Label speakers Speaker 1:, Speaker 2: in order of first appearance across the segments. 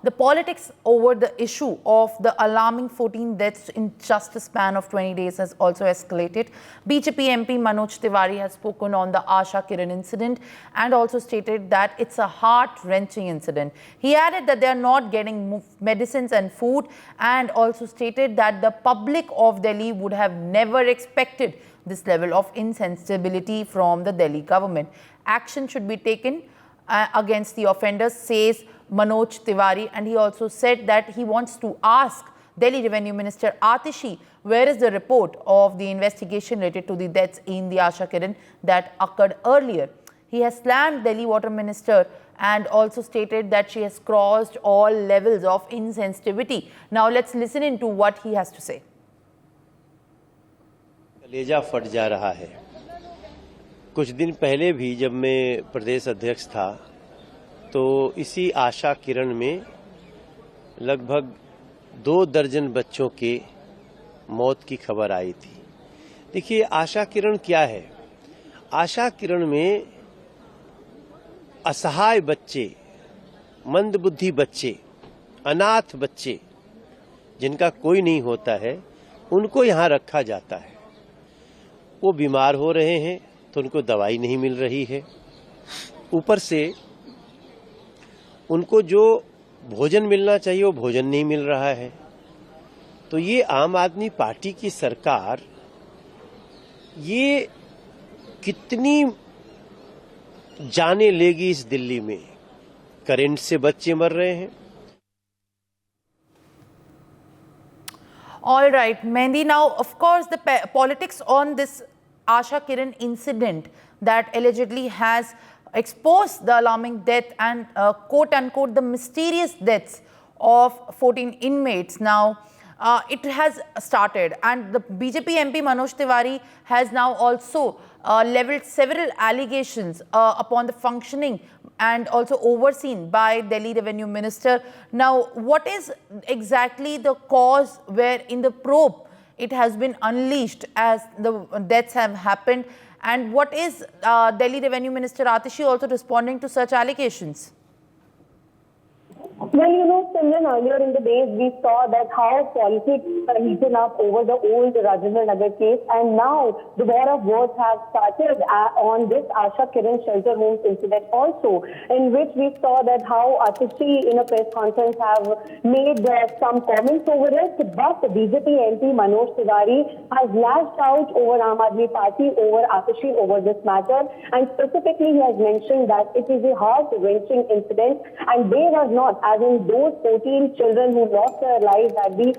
Speaker 1: the politics over the issue of the alarming 14 deaths in just a span of 20 days has also escalated. BJP MP Manoj Tiwari has spoken on the Asha Kiran incident and also stated that it's a heart-wrenching incident. He added that they are not getting medicines and food, and also stated that the public of Delhi would have never expected this level of insensibility from the Delhi government. Action should be taken against the offenders, says Manoj Tiwari, and he also said that he wants to ask Delhi Revenue Minister Atishi, where is the report of the investigation related to the deaths in the Asha Kiran that occurred earlier. He has slammed Delhi Water Minister and also stated that she has crossed all levels of insensitivity. Now let's listen into what he has to say.
Speaker 2: कलेजा फट जा रहा है। कुछ दिन पहले भी जब मैं प्रदेश अध्यक्ष था तो इसी आशा किरण में लगभग 2 दर्जन बच्चों के मौत की खबर आई थी। देखिए, आशा किरण क्या है? आशा किरण में असहाय बच्चे, मंदबुद्धि बच्चे, अनाथ बच्चे जिनका कोई नहीं होता है, उनको यहाँ रखा जाता है। वो बीमार हो रहे हैं तो उनको दवाई नहीं मिल रही है, ऊपर से उनको जो भोजन मिलना चाहिए वो भोजन नहीं मिल रहा है। तो ये आम आदमी पार्टी की सरकार ये कितनी जाने लेगी इस दिल्ली में? करंट से बच्चे मर रहे हैं।
Speaker 1: All right, Mehndi, now of course the politics on this Asha Kiran incident that allegedly has exposed the alarming death and quote-unquote the mysterious deaths of 14 inmates. Now, it has started, and the BJP MP Manoj Tiwari has now also leveled several allegations upon the functioning and also overseen by Delhi Revenue Minister. Now, what is exactly the cause where in the probe it has been unleashed as the deaths have happened, and what is Delhi Revenue Minister Atishi also responding to such allegations?
Speaker 3: Well, Simran, earlier in the days, we saw that how politics are heating up over the old Rajendra Nagar case, and now the war of words have started on this Asha Kiran shelter homes incident also, in which we saw that how Atishi in a press conference have made some comments over it, but the BJP MP Manoj Tiwari has lashed out over Aam Aadmi Party, over Atishi, over this matter, and specifically he has mentioned that it is a heart-wrenching incident, and they were not, as in those 14 children who lost their lives at the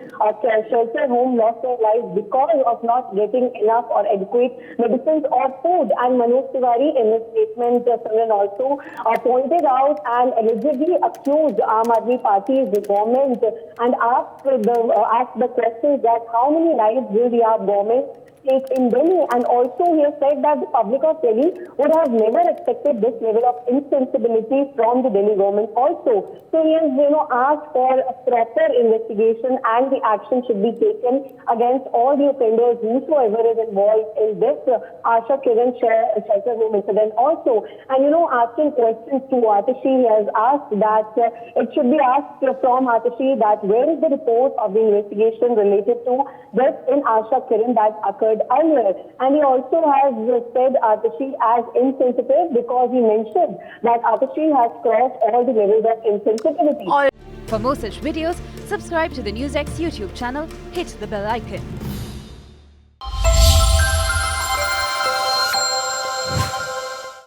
Speaker 3: shelter home, lost their lives because of not getting enough or adequate medicines or food. And Manoj Tiwari in his statement also pointed out and allegedly accused Aam Aadmi Party's government and asked the questions that how many lives will the government take in Delhi, and also he has said that the public of Delhi would have never expected this level of insensibility from the Delhi government also. So he has, asked for a proper investigation and the action should be taken against all the offenders whosoever is involved in this Asha Kiran shelter home incident also. And asking questions to Atishi, he has asked that it should be asked from Atishi that where is the report of the investigation related to this in Asha Kiran that occurred earlier. And he also has said Atishi as insensitive because he mentioned that Atishi has crossed all the levels of insensitivity.
Speaker 4: For more such videos, subscribe to the NewsX YouTube channel, hit the bell icon.